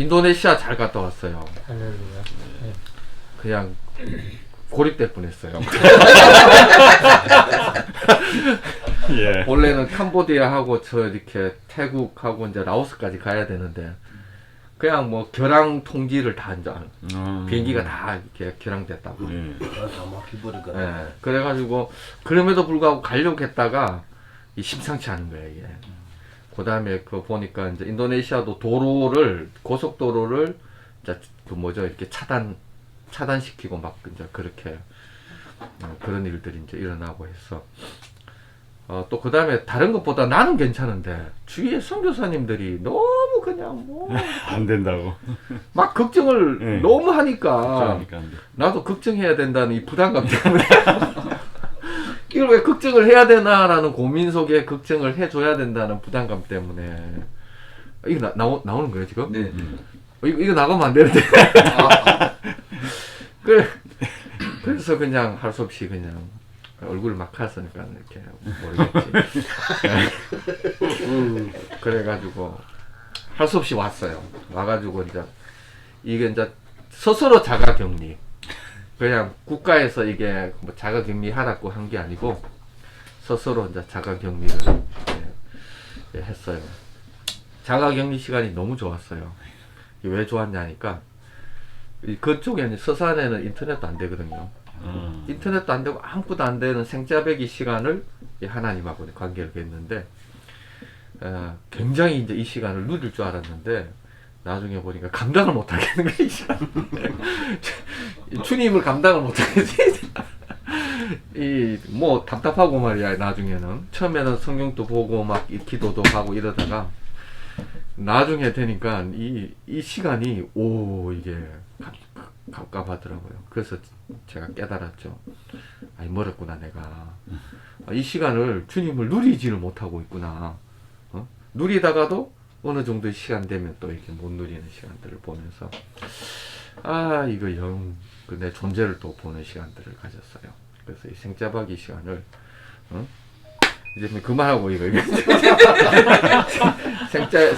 인도네시아 잘 갔다 왔어요. 할렐루야. 네. 그냥 고립될 뻔했어요. 예. 원래는 캄보디아하고 저 이렇게 태국하고 이제 라오스까지 가야 되는데 그냥 뭐 결항 통지를 다 이제 비행기가 다 이렇게 결항됐다고. 예. 다 막혀버리거나. 예. 그래가지고 그럼에도 불구하고 가려고 했다가 이 심상치 않은 거예요 이게. 그다음에 그 보니까 이제 인도네시아도 도로를 고속도로를 이제 그 뭐죠 이렇게 차단시키고 막 이제 그렇게 그런 일들이 이제 일어나고 해서 또 그다음에 다른 것보다 나는 괜찮은데 주위에 선교사님들이 너무 그냥 뭐 안 된다고. 막 걱정을 네. 너무 하니까 그러니까 안 돼. 나도 걱정해야 된다는 이 부담감 때문에 이걸 왜 걱정을 해야 되나라는 고민 속에 걱정을 해줘야 된다는 부담감 때문에 이거 나오는 거예요 지금? 네. 이거 나가면 안 되는데 그래서 그냥 할 수 없이 그냥 얼굴을 막 갔으니까 이렇게 모르겠지. 그래가지고 할 수 없이 왔어요. 와가지고 이제 이게 이제 스스로 자가격리. 그냥 국가에서 이게 뭐 자가격리 하라고 한 게 아니고 스스로 이제 자가격리를 했어요. 자가격리 시간이 너무 좋았어요. 왜 좋았냐니까 그쪽에는 서산에는 인터넷도 안 되거든요. 인터넷도 안 되고 아무것도 안 되는 생짜배기 시간을 하나님하고 관계를 맺는데 굉장히 이제 이 시간을 누릴 줄 알았는데 나중에 보니까 감당을 못 하겠는 거야 이 시간. 주님을 감당을 못 하겠지. 이 뭐 답답하고 말이야. 나중에는 처음에는 성경도 보고 막 기도도 하고 이러다가 나중에 되니까 이 시간이 이게 갑갑하더라고요. 그래서 제가 깨달았죠. 아이 멀었구나 내가. 이 시간을 주님을 누리지를 못하고 있구나. 누리다가도 어느 정도의 시간 되면 또 이렇게 못 누리는 시간들을 보면서 이거 내 존재를 또 보는 시간들을 가졌어요. 그래서 이 생짜박이 시간을 이제 그만하고 이거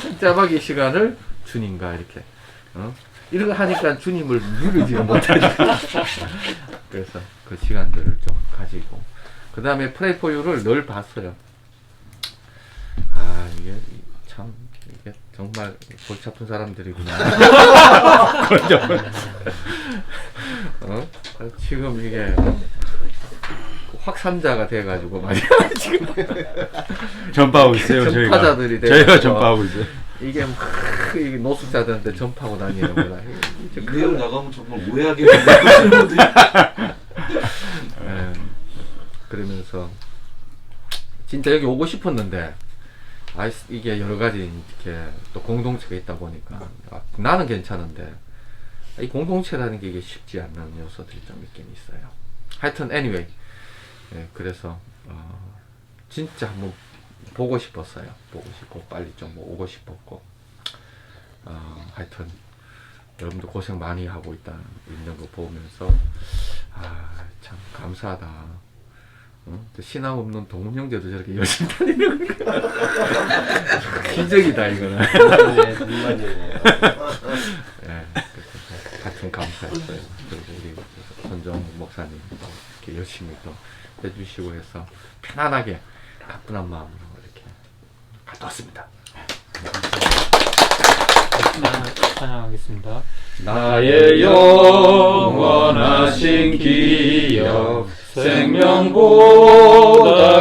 생짜박이 시간을 주님과 이렇게 이런 거 하니까 주님을 누리지를 못하죠. 그래서 그 시간들을 좀 가지고 그 다음에 프레이 포 유를 늘 봤어요. 이게 참 이게 정말 골치 아픈 사람들이구나. 지금 이게 확산자가 돼가지고 말이야. 지금 전파하고 있어요. 전파자들이 저희가 전파하고 있어요. 이게 막 이게 노숙자들한테 전파하고 다니는구나. 이 내용 나가면 정말 오해하게 만드는 분들이. 그러면서 진짜 여기 오고 싶었는데 이게 여러 가지 이렇게 또 공동체가 있다 보니까 나는 괜찮은데 이 공동체라는 게 이게 쉽지 않는 요소들이 좀 있긴 있어요. 하여튼 anyway 그래서 진짜 한번 보고 싶었어요. 보고 싶고 빨리 좀 오고 싶었고 하여튼 여러분도 고생 많이 하고 있는 거 보면서 참 감사하다. 신앙 없는 동문 형제도 저렇게 열심히 다니는 거야. 기적이다 이거는. 네, 정말이에요. 하여튼 감사했어요. 그리고 우리 손정 목사님 이렇게 열심히 또 해주시고 해서 편안하게 가뿐한 마음으로 이렇게 갔다 왔습니다. 찬양하겠습니다. 나의 영원하신 기억 생명보다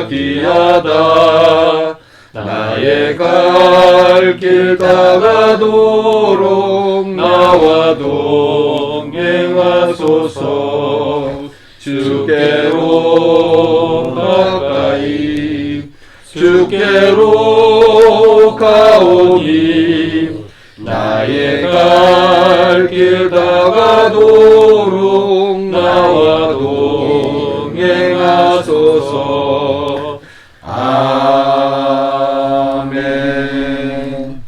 귀하다. 나의 갈 길 다가도록 나와 동행하소서. 주께로 가까이 주께로 가오니 나의 갈 길 다가도록 나와 동행하소서. 아멘.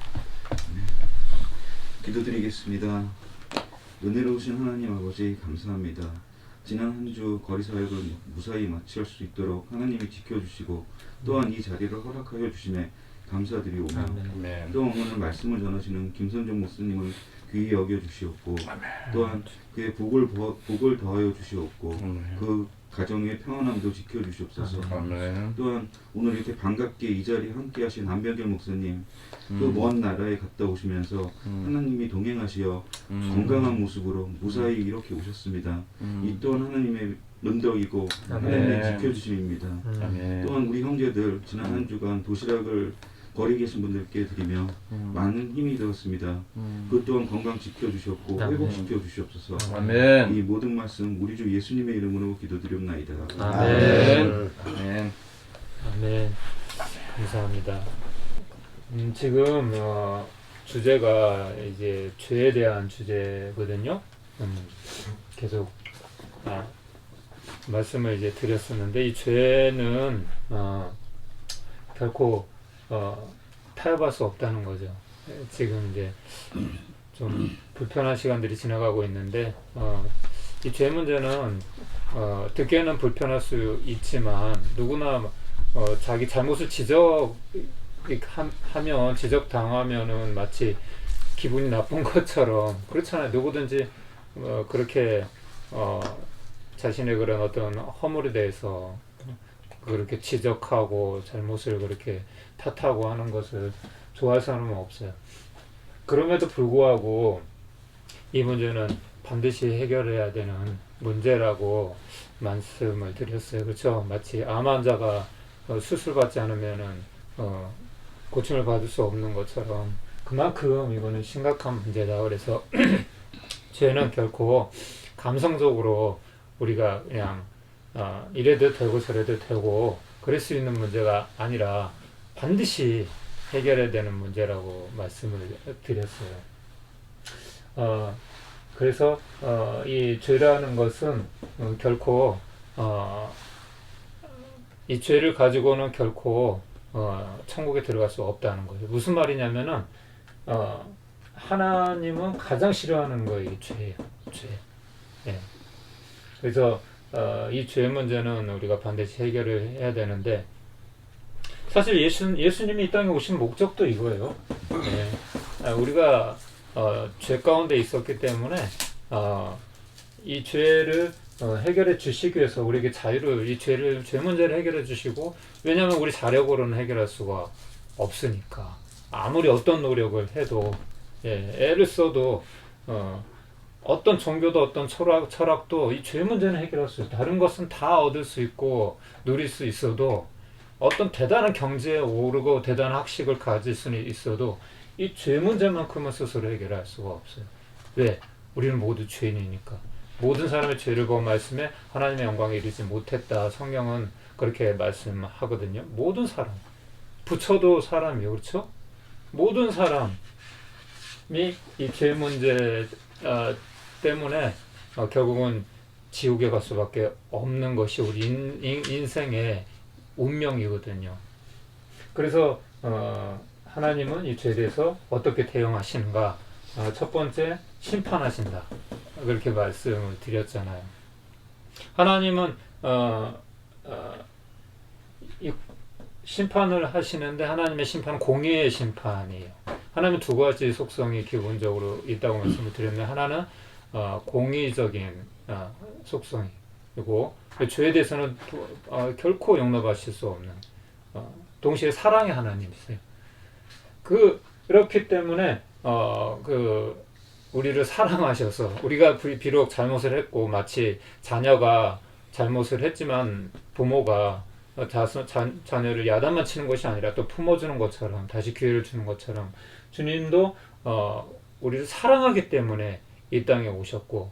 기도드리겠습니다. 은혜로우신 하나님 아버지 감사합니다. 지난 한 주 거리 사역을 무사히 마칠 수 있도록 하나님이 지켜주시고 또한 이 자리를 허락하여 주심에 감사드리오며 또 오늘 말씀을 전하시는 김선정 목사님을 귀히 여겨 주시옵고 또한 그의 복을 더하여 주시옵고 그 가정의 평안함도 지켜 주시옵소서. 아멘. 또한 오늘 이렇게 반갑게 이 자리에 함께 하신 안병길 목사님 또 먼 나라에 갔다 오시면서 하나님이 동행하시어 건강한 모습으로 무사히 이렇게 오셨습니다. 이 또한 하나님의 은덕이고 하나님의 지켜주심입니다. 아멘. 또한 우리 형제들 지난 한 주간 도시락을 거리 계신 분들께 드리며 많은 힘이 되었습니다. 그 또한 건강 지켜주셨고 회복시켜 주시옵소서. 아멘. 이 모든 말씀 우리 주 예수님의 이름으로 기도드립나이다. 아멘. 아멘. 아멘. 감사합니다. 지금 주제가 이제 죄에 대한 주제거든요. 계속 말씀을 이제 드렸었는데 이 죄는 결코 타협할 수 없다는 거죠. 지금 이제 좀 불편한 시간들이 지나가고 있는데 이 죄 문제는 듣기에는 불편할 수 있지만 누구나 자기 잘못을 지적당하면은 마치 기분이 나쁜 것처럼 그렇잖아요. 누구든지 그렇게 자신의 그런 어떤 허물에 대해서 그렇게 지적하고 잘못을 그렇게 탓하고 하는 것을 좋아할 사람은 없어요. 그럼에도 불구하고 이 문제는 반드시 해결해야 되는 문제라고 말씀을 드렸어요. 그렇죠? 마치 암 환자가 수술받지 않으면은 고침을 받을 수 없는 것처럼 그만큼 이거는 심각한 문제다. 그래서 죄는 결코 감성적으로 우리가 그냥 이래도 되고 저래도 되고 그럴 수 있는 문제가 아니라 반드시 해결해야 되는 문제라고 말씀을 드렸어요. 그래서 이 죄라는 것은 결코 이 죄를 가지고는 결코 천국에 들어갈 수 없다는 거죠. 무슨 말이냐면은 하나님은 가장 싫어하는 거예요. 이 죄예요. 죄. 예. 그래서 이 죄 문제는 우리가 반드시 해결을 해야 되는데 사실 예수님이 이 땅에 오신 목적도 이거예요. 예. 우리가 죄 가운데 있었기 때문에 이 죄를 해결해 주시기 위해서 우리에게 자유를 이 죄 문제를 해결해 주시고 왜냐하면 우리 자력으로는 해결할 수가 없으니까 아무리 어떤 노력을 해도 애를 써도 어떤 종교도 어떤 철학도 이 죄 문제는 해결할 수 있어요. 다른 것은 다 얻을 수 있고 누릴 수 있어도 어떤 대단한 경제에 오르고 대단한 학식을 가질 수는 있어도 이 죄 문제만큼은 스스로 해결할 수가 없어요. 왜? 우리는 모두 죄인이니까. 모든 사람의 죄를 본 말씀에 하나님의 영광에 이르지 못했다. 성경은 그렇게 말씀하거든요. 모든 사람. 부처도 사람이요. 그렇죠? 모든 사람이 이 죄 문제 때문에 결국은 지옥에 갈 수밖에 없는 것이 우리 인생의 운명이거든요. 그래서 하나님은 이 죄에 대해서 어떻게 대응하시는가? 첫 번째, 심판하신다. 그렇게 말씀을 드렸잖아요. 하나님은 이 심판을 하시는데 하나님의 심판은 공의의 심판이에요. 하나님은 두 가지 속성이 기본적으로 있다고 말씀을 드렸는데 하나는 공의적인 속성이고 죄에 대해서는 결코 용납하실 수 없는 동시에 사랑의 하나님이세요. 그렇기 때문에 우리를 사랑하셔서 우리가 비록 잘못을 했고 마치 자녀가 잘못을 했지만 부모가 자녀를 야단만 치는 것이 아니라 또 품어주는 것처럼 다시 기회를 주는 것처럼 주님도 우리를 사랑하기 때문에 이 땅에 오셨고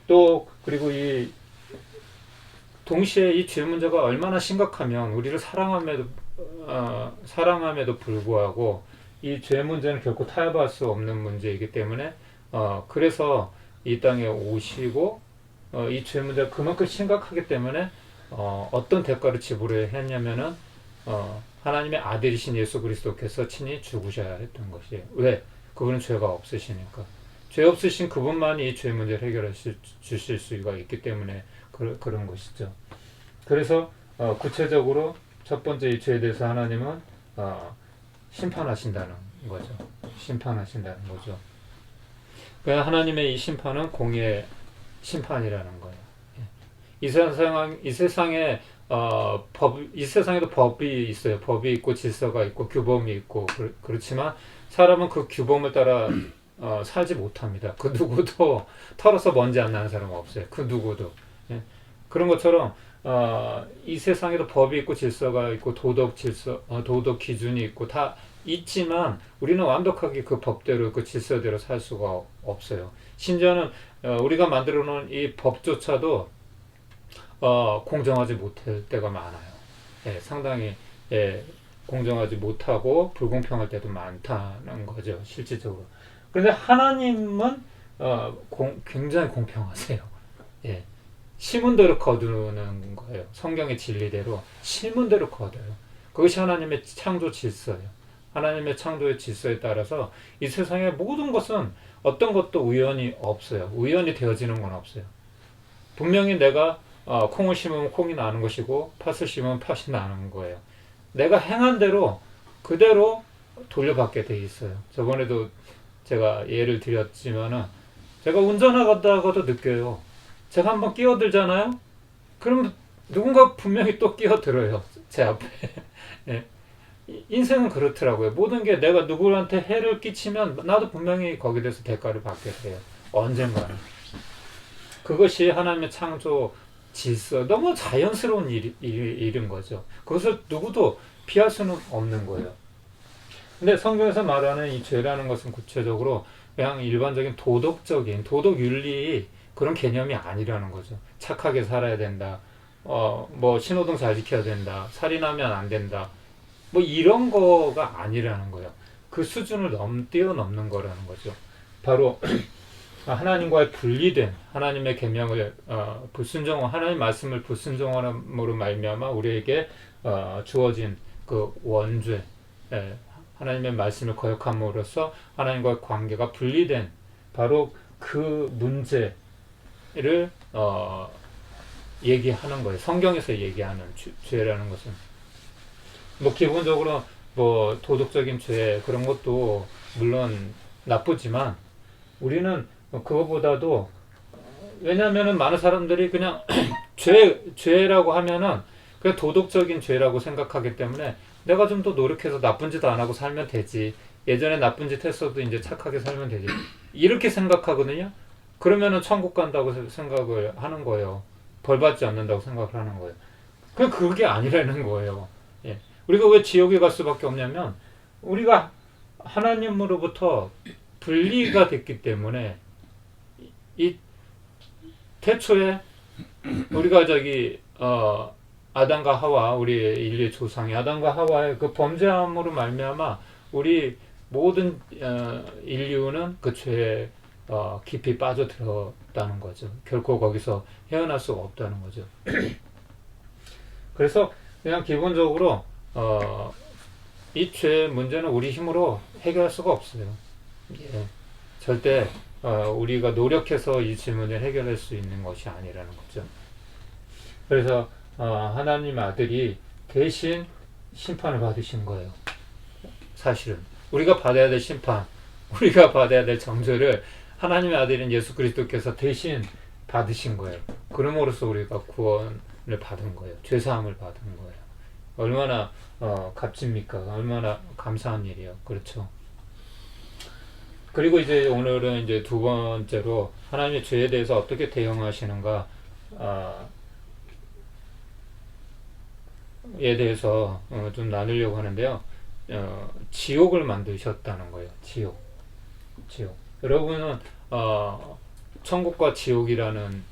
또 그리고 동시에 이 죄 문제가 얼마나 심각하면 우리를 사랑함에도 불구하고 이 죄 문제는 결코 타협할 수 없는 문제이기 때문에 그래서 이 땅에 오시고 이 죄 문제가 그만큼 심각하기 때문에 어떤 대가를 지불했냐면은 하나님의 아들이신 예수 그리스도께서 친히 죽으셔야 했던 것이에요. 왜? 그분은 죄가 없으시니까. 죄 없으신 그분만이 이 죄 문제를 해결해 주실 수가 있기 때문에 그런 것이죠. 그래서 구체적으로 첫 번째 이 죄에 대해서 하나님은 심판하신다는 거죠. 심판하신다는 거죠. 그러니까 하나님의 이 심판은 공의 심판이라는 거예요. 이 세상에 이 세상에도 법이 있어요. 법이 있고 질서가 있고 규범이 있고 그렇지만 사람은 그 규범을 따라 살지 못합니다. 그 누구도 털어서 먼지 안 나는 사람은 없어요. 그 누구도. 예. 그런 것처럼 이 세상에도 법이 있고 질서가 있고 도덕 질서, 도덕 기준이 있고 다 있지만 우리는 완벽하게 그 법대로 그 질서대로 살 수가 없어요. 심지어는 우리가 만들어 놓은 이 법조차도 공정하지 못할 때가 많아요. 예, 상당히 공정하지 못하고 불공평할 때도 많다는 거죠, 실질적으로. 그런데 하나님은 굉장히 공평하세요. 예, 심은 대로 거두는 거예요. 성경의 진리대로 심은 대로 거둬요. 그것이 하나님의 창조 질서예요. 하나님의 창조의 질서에 따라서 이 세상의 모든 것은 어떤 것도 우연이 없어요. 우연이 되어지는 건 없어요. 분명히 내가 콩을 심으면 콩이 나는 것이고 팥을 심으면 팥이 나는 거예요. 내가 행한 대로 그대로 돌려받게 돼 있어요. 저번에도 제가 예를 드렸지만은 제가 운전하다가도 느껴요. 제가 한번 끼어들잖아요. 그럼 누군가 분명히 또 끼어들어요. 제 앞에. 예. 인생은 그렇더라고요. 모든 게 내가 누구한테 해를 끼치면 나도 분명히 거기에 대해서 대가를 받게 돼요. 언젠가는. 그것이 하나님의 창조 질서, 너무 자연스러운 일인 거죠. 그것을 누구도 피할 수는 없는 거예요. 근데 성경에서 말하는 이 죄라는 것은 구체적으로 그냥 일반적인 도덕적인 도덕 윤리 그런 개념이 아니라는 거죠. 착하게 살아야 된다. 뭐 신호등 잘 지켜야 된다. 살인하면 안 된다. 뭐 이런 거가 아니라는 거예요. 그 수준을 뛰어넘는 거라는 거죠. 바로 하나님과의 분리된 하나님의 계명을 하나님 말씀을 불순종함으로 말미암아 우리에게 주어진 그 원죄, 하나님의 말씀을 거역함으로써 하나님과의 관계가 분리된 바로 그 문제를 얘기하는 거예요. 성경에서 얘기하는 죄라는 것은. 뭐 기본적으로 뭐 도덕적인 죄 그런 것도 물론 나쁘지만 우리는 그거보다도 왜냐하면은 많은 사람들이 그냥 죄라고 하면은 그냥 도덕적인 죄라고 생각하기 때문에 내가 좀 더 노력해서 나쁜 짓 안 하고 살면 되지. 예전에 나쁜 짓 했어도 이제 착하게 살면 되지. 이렇게 생각하거든요. 그러면은 천국 간다고 생각을 하는 거예요. 벌 받지 않는다고 생각을 하는 거예요. 그냥 그게 아니라는 거예요. 예. 우리가 왜 지옥에 갈 수밖에 없냐면 우리가 하나님으로부터 분리가 됐기 때문에 이 태초에 우리가 아담과 하와 우리 인류의 조상이 아담과 하와의 그 범죄함으로 말미암아 우리 모든 인류는 그 죄에 깊이 빠져들었다는 거죠. 결코 거기서 헤어날 수가 없다는 거죠. 그래서 그냥 기본적으로 이 죄 문제는 우리 힘으로 해결할 수가 없어요. 예. 절대 우리가 노력해서 이 질문을 해결할 수 있는 것이 아니라는 거죠. 그래서 하나님 아들이 대신 심판을 받으신 거예요. 사실은 우리가 받아야 될 심판, 우리가 받아야 될 정죄를 하나님의 아들인 예수 그리스도께서 대신 받으신 거예요. 그럼으로써 우리가 구원을 받은 거예요. 죄사함을 받은 거예요. 얼마나 값집니까? 얼마나 감사한 일이에요. 그렇죠. 그리고 이제 오늘은 이제 두 번째로 하나님의 죄에 대해서 어떻게 대응하시는가 에 대해서 좀 나누려고 하는데요. 지옥을 만드셨다는 거예요. 지옥. 여러분은 천국과 지옥이라는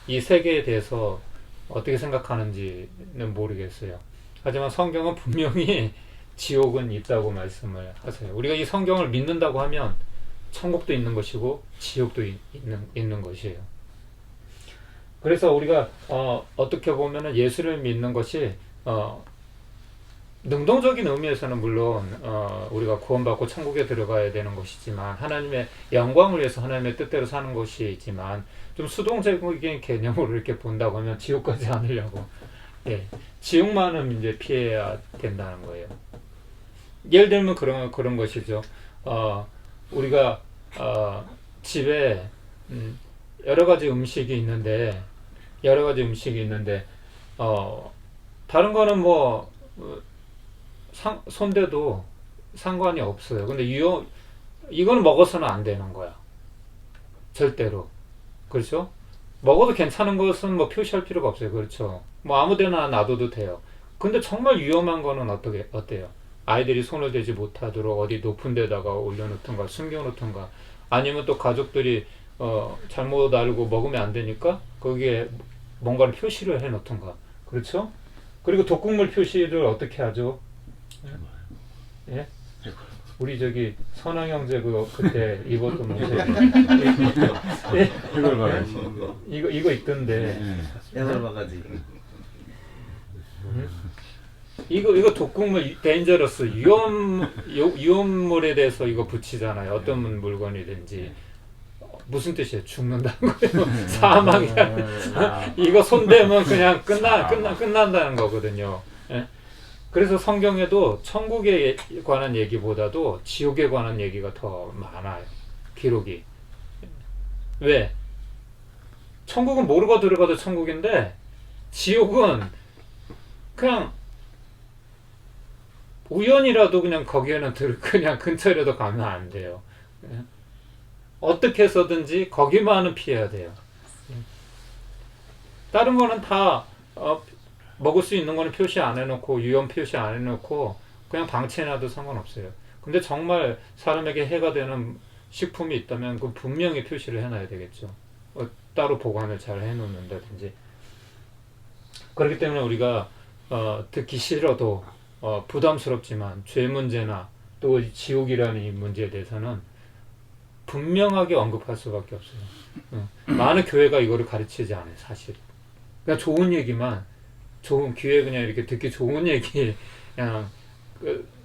이 세계에 대해서 어떻게 생각하는지는 모르겠어요. 하지만 성경은 분명히 지옥은 있다고 말씀을 하세요. 우리가 이 성경을 믿는다고 하면 천국도 있는 것이고 지옥도 있는 것이에요. 그래서 우리가 어떻게 보면은 예수를 믿는 것이 능동적인 의미에서는 물론 우리가 구원받고 천국에 들어가야 되는 것이지만 하나님의 영광을 위해서 하나님의 뜻대로 사는 것이지만 좀 수동적인 개념으로 이렇게 본다고 하면 지옥 가지 않으려고 지옥만은 이제 피해야 된다는 거예요. 예를 들면 그런 것이죠. 우리가 집에 여러 가지 음식이 있는데 다른 거는 뭐 손대도 상관이 없어요. 근데 이거는 먹어서는 안 되는 거야. 절대로. 그렇죠? 먹어도 괜찮은 것은 뭐 표시할 필요가 없어요. 그렇죠? 뭐 아무데나 놔둬도 돼요. 근데 정말 위험한 거는 어때요? 아이들이 손을 대지 못하도록 어디 높은 데다가 올려놓든가 숨겨놓든가, 아니면 또 가족들이 잘못 알고 먹으면 안 되니까 거기에 뭔가를 표시를 해놓든가. 그렇죠? 그리고 독극물 표시를 어떻게 하죠? 예? 우리 저기 선왕 형제 그때 입었던 옷에 예? 이걸 말해. 이거 있던데. 여덟 바가지. 이거 독극물 데인저러스 위험물에 대해서 이거 붙이잖아요. 어떤 물건이든지. 무슨 뜻이에요? 죽는다는 거예요. 사망이야. 이거 손대면 그냥 끝난다는 거거든요. 예? 그래서 성경에도 천국에 관한 얘기보다도 지옥에 관한 얘기가 더 많아요. 기록이. 왜? 천국은 모르고 들어가도 천국인데 지옥은 그냥 우연이라도 그냥 거기에는 그냥 근처라도 가면 안 돼요. 어떻게 해서든지 거기만은 피해야 돼요. 다른 거는 다 먹을 수 있는 거는 표시 안 해놓고 위험 표시 안 해놓고 그냥 방치해놔도 상관없어요. 근데 정말 사람에게 해가 되는 식품이 있다면 그 분명히 표시를 해놔야 되겠죠. 따로 보관을 잘 해놓는다든지. 그렇기 때문에 우리가 듣기 싫어도 부담스럽지만 죄 문제나 또 지옥이라는 이 문제에 대해서는 분명하게 언급할 수밖에 없어요. 많은 교회가 이거를 가르치지 않아요, 사실. 그냥 좋은 얘기만, 귀에 그냥 이렇게 듣기 좋은 얘기,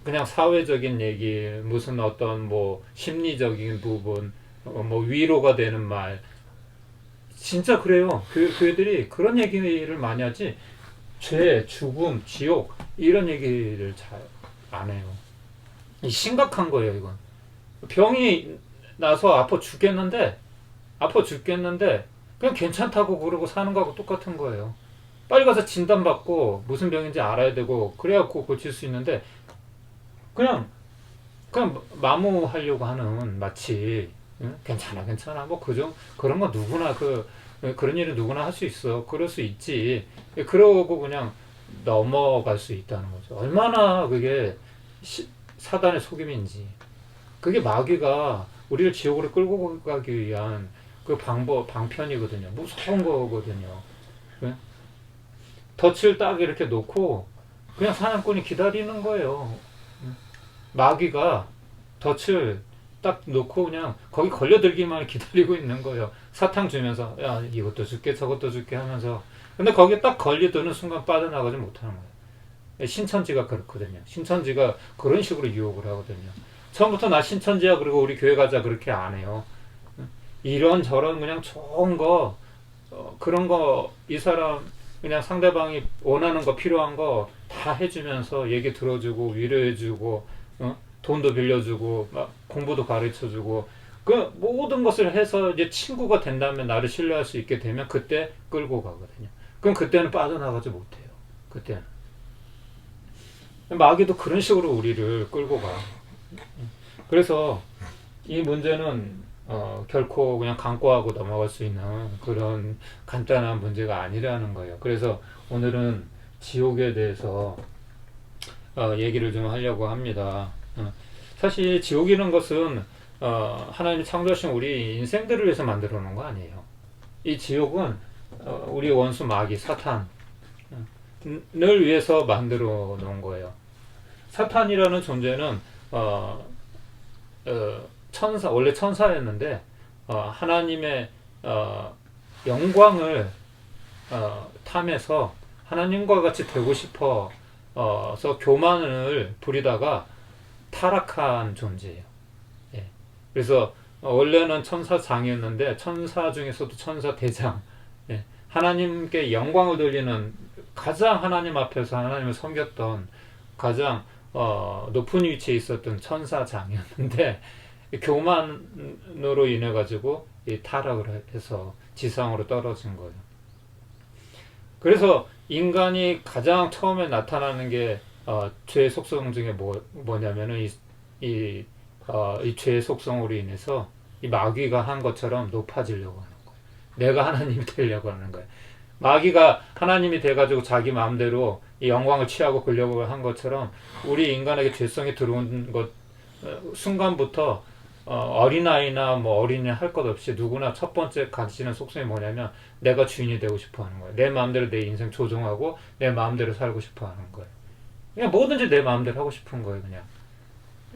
그냥 사회적인 얘기, 무슨 어떤 뭐 심리적인 부분, 뭐 위로가 되는 말, 진짜 그래요. 교회들이 그런 얘기를 많이 하지, 죄, 죽음, 지옥 이런 얘기를 잘 안 해요. 심각한 거예요, 이건. 병이 나서 아파 죽겠는데 그냥 괜찮다고 그러고 사는 거하고 똑같은 거예요. 빨리 가서 진단받고 무슨 병인지 알아야 되고 그래야 고칠 수 있는데 그냥 마무하려고 하는, 마치 괜찮아 뭐 그런 거 누구나 그런 일은 누구나 할 수 있어, 그럴 수 있지, 그러고 그냥 넘어갈 수 있다는 거죠. 얼마나 그게 사단의 속임인지. 그게 마귀가 우리를 지옥으로 끌고 가기 위한 그 방편이거든요. 무서운 거거든요. 네? 덫을 딱 이렇게 놓고 그냥 사냥꾼이 기다리는 거예요. 마귀가 덫을 딱 놓고 그냥 거기 걸려들기만 기다리고 있는 거예요. 사탕 주면서 야 이것도 줄게 저것도 줄게 하면서, 근데 거기에 딱 걸려드는 순간 빠져나가지 못하는 거예요. 신천지가 그렇거든요. 신천지가 그런 식으로 유혹을 하거든요. 처음부터 나 신천지야 그리고 우리 교회 가자 그렇게 안 해요. 이런저런 그냥 좋은 거, 그런 거 이 사람 그냥 상대방이 원하는 거 필요한 거 다 해주면서 얘기 들어주고 위로해주고 돈도 빌려주고 막 공부도 가르쳐주고 그 모든 것을 해서 이제 친구가 된다면, 나를 신뢰할 수 있게 되면 그때 끌고 가거든요. 그럼 그때는 빠져나가지 못해요. 그때는 마귀도 그런 식으로 우리를 끌고 가. 그래서 이 문제는 결코 그냥 간과하고 넘어갈 수 있는 그런 간단한 문제가 아니라는 거예요. 그래서 오늘은 지옥에 대해서 얘기를 좀 하려고 합니다. 사실 지옥이라는 것은 하나님이 창조하신 우리 인생들을 위해서 만들어 놓은 거 아니에요. 이 지옥은 우리 원수 마귀 사탄을 위해서 만들어 놓은 거예요. 사탄이라는 존재는 원래 천사였는데 하나님의 영광을 탐해서 하나님과 같이 되고 싶어서 교만을 부리다가 타락한 존재예요. 예. 그래서 원래는 천사장이었는데 천사 중에서도 천사대장, 예. 하나님께 영광을 돌리는, 가장 하나님 앞에서 하나님을 섬겼던 가장 높은 위치에 있었던 천사장이었는데 교만으로 인해 가지고 이 타락을 해서 지상으로 떨어진 거예요. 그래서 인간이 가장 처음에 나타나는 게 죄의 속성 중에 뭐냐면은 이 죄의 속성으로 인해서 이 마귀가 한 것처럼 높아지려고 하는 거예요. 내가 하나님이 되려고 하는 거예요. 마귀가 하나님이 돼가지고 자기 마음대로 이 영광을 취하고 그려고 한 것처럼 우리 인간에게 죄성이 들어온 것 순간부터 어린아이나 뭐 어린이 할 것 없이 누구나 첫 번째 가지는 속성이 뭐냐면 내가 주인이 되고 싶어 하는 거예요. 내 마음대로 내 인생 조종하고 내 마음대로 살고 싶어 하는 거예요. 그냥 뭐든지 내 마음대로 하고 싶은 거예요. 그냥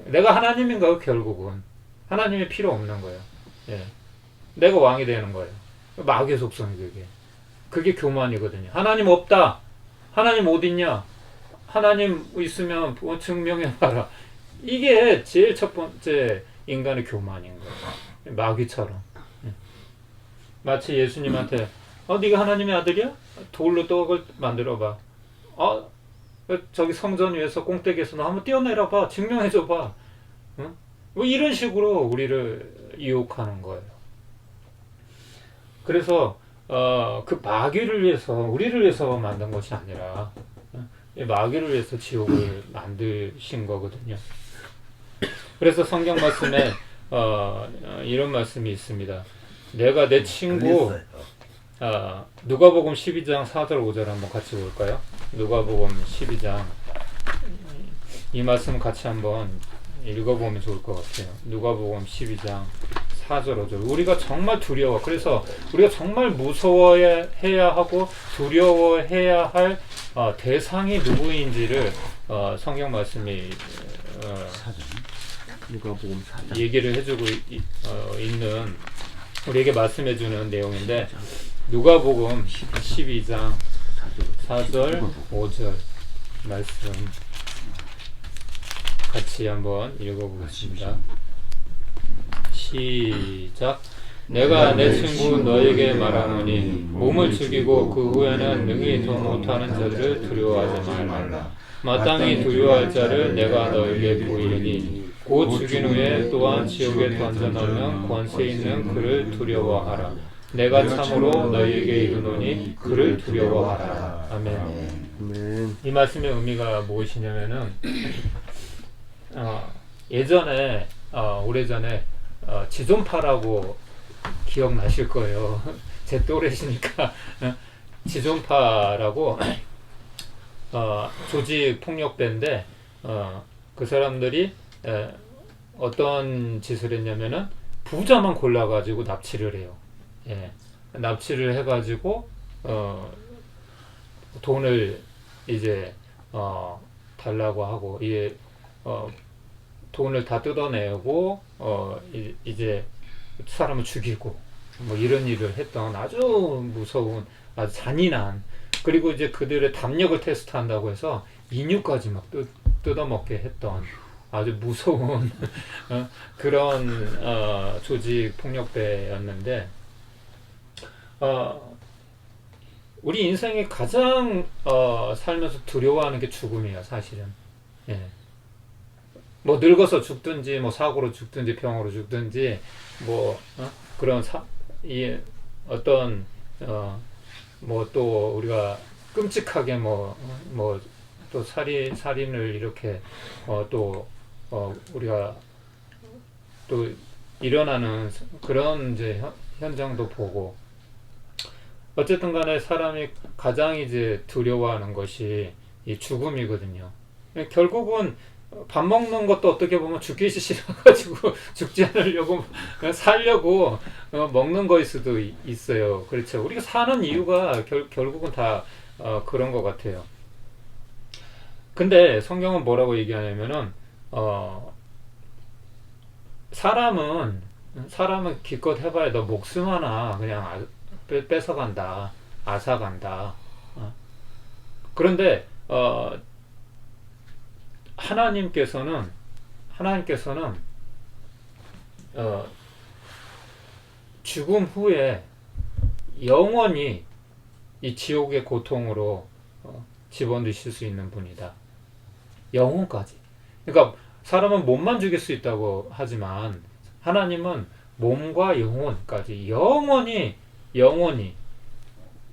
내가 하나님인가요? 결국은 하나님이 필요 없는 거예요. 예. 내가 왕이 되는 거예요. 마귀의 속성이 그게 교만이거든요. 하나님 없다. 하나님 어디 있냐? 하나님 있으면 증명해봐라. 이게 제일 첫 번째 인간의 교만인 거예요. 마귀처럼. 마치 예수님한테 네가 하나님의 아들이야? 돌로 떡을 만들어봐. 저기 성전 위에서 꽁대기에서 너 한번 뛰어내려봐. 증명해줘봐. 응? 뭐 이런 식으로 우리를 유혹하는 거예요. 그래서 그 마귀를 위해서 우리를 위해서 만든 것이 아니라 마귀를 위해서 지옥을 만드신 거거든요. 그래서 성경 말씀에 이런 말씀이 있습니다. 내가 내 친구 누가복음 12장 4절 5절 한번 같이 볼까요? 누가복음 12장 이 말씀 같이 한번 읽어보면 좋을 것 같아요. 누가복음 12장 4절 5절 우리가 정말 두려워 그래서 우리가 정말 무서워해야 하고 두려워해야 할 대상이 누구인지를 성경 말씀이 누가복음 4장 얘기를 해주고 있는 우리에게 말씀해주는 내용인데 누가복음 12장 4절 5절 말씀 같이 한번 읽어보겠습니다. 시작. 내가 내 친구 너에게 말하노니 몸을 죽이고 그 후에는 능히 더 못하는 자들을 두려워하지 말라. 마땅히 두려워할 자를 내가 너에게 보이리니 곧 죽인 후에 또한 지옥에 던져넣으면 권세 있는 그를 두려워하라. 내가 참으로 너희에게 이르노니 그를 두려워하라. 아멘. 이 말씀의 의미가 무엇이냐면은 예전에 오래전에 지존파라고 기억나실 거예요. 제 또래시니까 지존파라고 조직 폭력배인데 그 사람들이 어떤 짓을 했냐면은 부자만 골라가지고 납치를 해요. 예. 납치를 해가지고 돈을 이제 달라고 하고 이게 돈을 다 뜯어내고 이제 사람을 죽이고 뭐 이런 일을 했던 아주 무서운 아주 잔인한 그리고 이제 그들의 담력을 테스트한다고 해서 인육까지 막 뜯어먹게 했던 아주 무서운 그런 조직 폭력배였는데 우리 인생에 가장 살면서 두려워하는 게 죽음이에요, 사실은. 예. 뭐 늙어서 죽든지 뭐 사고로 죽든지 병으로 죽든지 뭐 그런 어떤 뭐 또 우리가 끔찍하게 뭐 또 살인을 이렇게 또 우리가 또 일어나는 그런 이제 현장도 보고 어쨌든 간에 사람이 가장 이제 두려워하는 것이 이 죽음이거든요. 결국은 밥 먹는 것도 어떻게 보면 죽기 싫어가지고 죽지 않으려고 살려고 먹는 거일 수도 있어요. 그렇죠. 우리가 사는 이유가 결국은 다 그런 것 같아요. 근데 성경은 뭐라고 얘기하냐면은 사람은 기껏 해봐야 너 목숨 하나 그냥 뺏어간다, 앗아간다. 그런데 하나님께서는 죽음 후에 영원히 이 지옥의 고통으로 집어넣으실 수 있는 분이다. 영혼까지. 그러니까 사람은 몸만 죽일 수 있다고 하지만 하나님은 몸과 영혼까지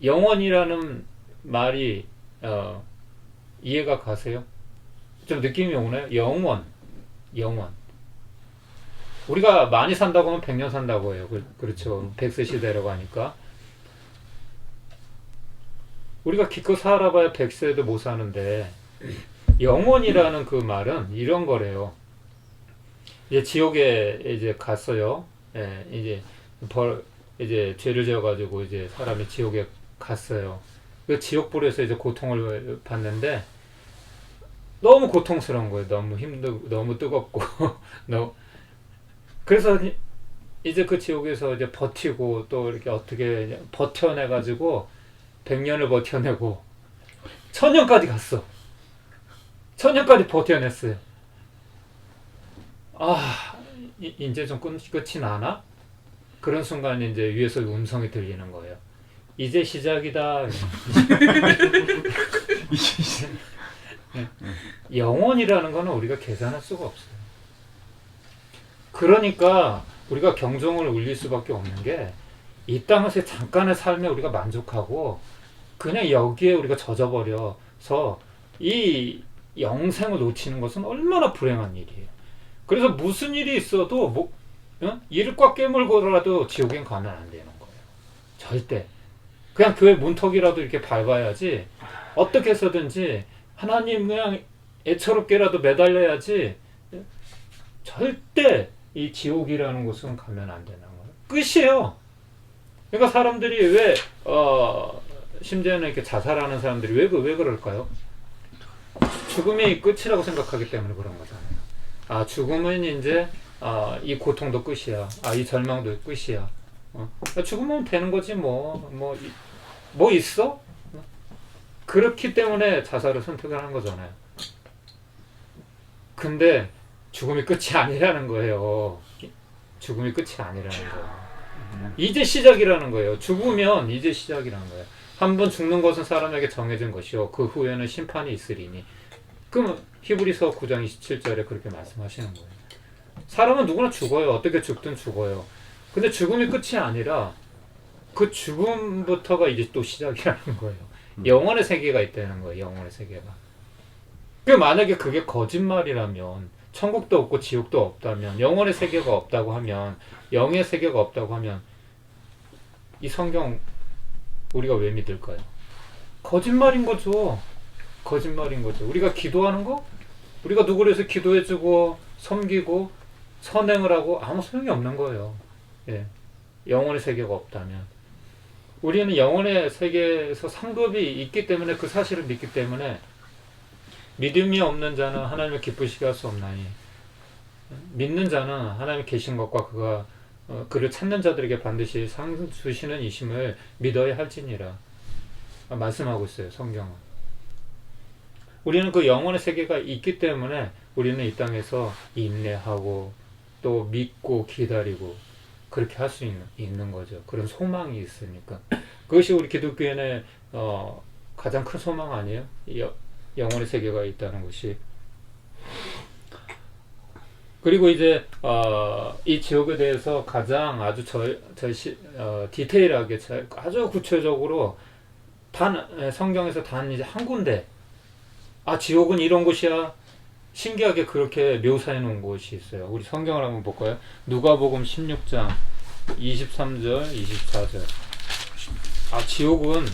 영원이라는 말이 이해가 가세요? 좀 느낌이 오나요? 영원. 우리가 많이 산다고 하면 100년 산다고 해요. 그렇죠. 100세 시대라고 하니까. 우리가 기껏 살아봐야 100세도 못 사는데, 영원이라는 그 말은 이런 거래요. 이제 지옥에 이제 갔어요. 예, 이제 죄를 지어가지고 이제 사람이 지옥에 갔어요. 그 지옥불에서 이제 고통을 받는데, 너무 고통스러운 거예요. 너무 힘들고, 너무 뜨겁고, 그래서 이제 그 지옥에서 이제 버티고 또 이렇게 어떻게 버텨내가지고 100년을 버텨내고 1000년까지 갔어. 1000년까지 버텨냈어요. 이제 좀 끝이 나나? 그런 순간 이제 위에서 음성이 들리는 거예요. 이제 시작이다. 영원이라는 거는 우리가 계산할 수가 없어요. 그러니까 우리가 경종을 울릴 수밖에 없는 게, 이 땅에서 잠깐의 삶에 우리가 만족하고 그냥 여기에 우리가 젖어버려서 이 영생을 놓치는 것은 얼마나 불행한 일이에요. 그래서 무슨 일이 있어도 이를 꽉 깨물고라도 지옥엔 가면 안 되는 거예요. 절대. 그냥 교회 문턱이라도 이렇게 밟아야지, 어떻게 해서든지 하나님 그냥 애처롭게라도 매달려야지, 절대 이 지옥이라는 곳은 가면 안 되는 거예요. 끝이에요. 그러니까 사람들이 왜 심지어는 이렇게 자살하는 사람들이 왜 그럴까요? 죽음이 끝이라고 생각하기 때문에 그런 거잖아요. 죽음은 이제 이 고통도 끝이야. 이 절망도 끝이야. 죽으면 되는 거지 뭐 있어? 그렇기 때문에 자살을 선택을 하는 거잖아요. 근데 죽음이 끝이 아니라는 거예요. 죽음이 끝이 아니라는 거예요. 이제 시작이라는 거예요. 죽으면 이제 시작이라는 거예요. 한번 죽는 것은 사람에게 정해진 것이요, 그 후에는 심판이 있으리니. 그럼 히브리서 9장 27절에 그렇게 말씀하시는 거예요. 사람은 누구나 죽어요. 어떻게 죽든 죽어요. 근데 죽음이 끝이 아니라 그 죽음부터가 이제 또 시작이라는 거예요. 영원의 세계가 있다는 거예요. 영원의 세계가. 만약에 그게 거짓말이라면, 천국도 없고 지옥도 없다면, 영원의 세계가 없다고 하면, 영의 세계가 없다고 하면, 이 성경 우리가 왜 믿을까요? 거짓말인 거죠. 우리가 기도하는 거? 우리가 누구를 위해서 기도해주고 섬기고 선행을 하고 아무 소용이 없는 거예요. 예. 영원의 세계가 없다면. 우리는 영원의 세계에서 상급이 있기 때문에, 그 사실을 믿기 때문에, 믿음이 없는 자는 하나님을 기쁘시게 할 수 없나니, 믿는 자는 하나님이 계신 것과 그를 찾는 자들에게 반드시 상 주시는 이심을 믿어야 할지니라 말씀하고 있어요. 성경은. 우리는 그 영원의 세계가 있기 때문에 우리는 이 땅에서 인내하고 또 믿고 기다리고 그렇게 할 수 있는 거죠. 그런 소망이 있으니까. 그것이 우리 기독교인의 가장 큰 소망 아니에요? 영혼의 세계가 있다는 것이. 그리고 이제 이 지옥에 대해서 가장 아주 디테일하게 아주 구체적으로 성경에서 단 이제 한 군데, 지옥은 이런 곳이야, 신기하게 그렇게 묘사해 놓은 곳이 있어요. 우리 성경을 한번 볼까요? 누가복음 16장 23절 24절. 지옥은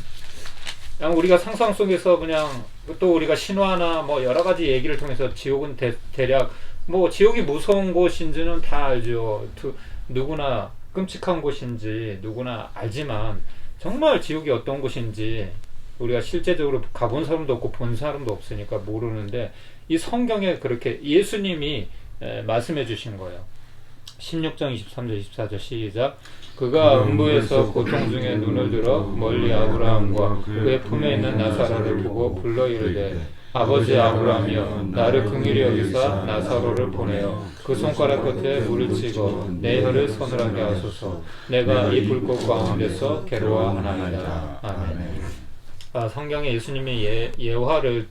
그냥 우리가 상상 속에서 그냥, 또 우리가 신화나 여러 가지 얘기를 통해서 지옥은 대략 지옥이 무서운 곳인지는 다 알죠. 누구나 끔찍한 곳인지 누구나 알지만, 정말 지옥이 어떤 곳인지 우리가 실제적으로 가본 사람도 없고 본 사람도 없으니까 모르는데, 이 성경에 그렇게 예수님이 말씀해 주신 거예요. 16장 23절 24절 시작. 그가 음부에서 고통 중에 눈을 들어 멀리 아브라함과 그의 품에 있는 나사로를 보고 불러 이르되, 아버지 아브라함이여, 나를 긍휼히 여기사 나사로를 보내어 그 손가락 끝에 물을 찍어 내 혀를 서늘하게 하소서. 내가 이 불꽃 가운데서 괴로워하나이다. 아멘. 성경에 예수님이 예화를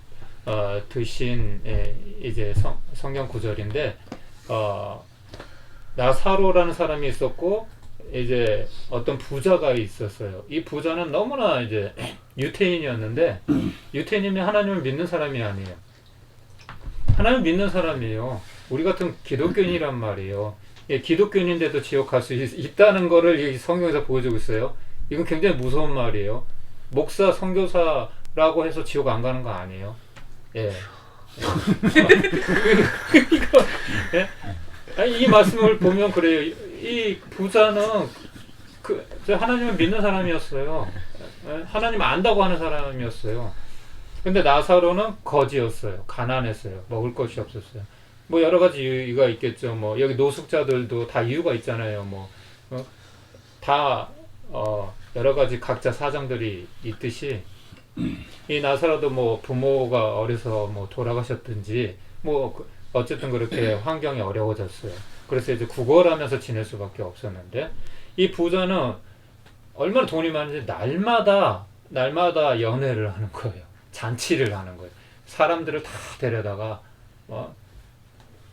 드신 이제 성경 구절인데, 나사로라는 사람이 있었고 이제 어떤 부자가 있었어요. 이 부자는 너무나 이제 유태인이었는데 유태인이면 하나님을 믿는 사람이 아니에요. 하나님을 믿는 사람이에요. 우리 같은 기독교인이란 말이에요. 예, 기독교인인데도 지옥 갈 수 있다는 거를 이 성경에서 보여주고 있어요. 이건 굉장히 무서운 말이에요. 목사, 선교사라고 해서 지옥 안 가는 거 아니에요. 예. 이거, 예? 아니, 이 말씀을 보면 그래요. 이 부자는 하나님을 믿는 사람이었어요. 하나님 안다고 하는 사람이었어요. 근데 나사로는 거지였어요. 가난했어요. 먹을 것이 없었어요. 뭐 여러 가지 이유가 있겠죠. 뭐 여기 노숙자들도 다 이유가 있잖아요. 뭐 다 여러 가지 각자 사정들이 있듯이 이 나사로도 뭐 부모가 어려서 뭐 돌아가셨든지 뭐 어쨌든 그렇게 환경이 어려워졌어요. 그래서 이제 구걸하면서 지낼 수밖에 없었는데 이 부자는 얼마나 돈이 많은지 날마다 연애를 하는 거예요. 잔치를 하는 거예요. 사람들을 다 데려다가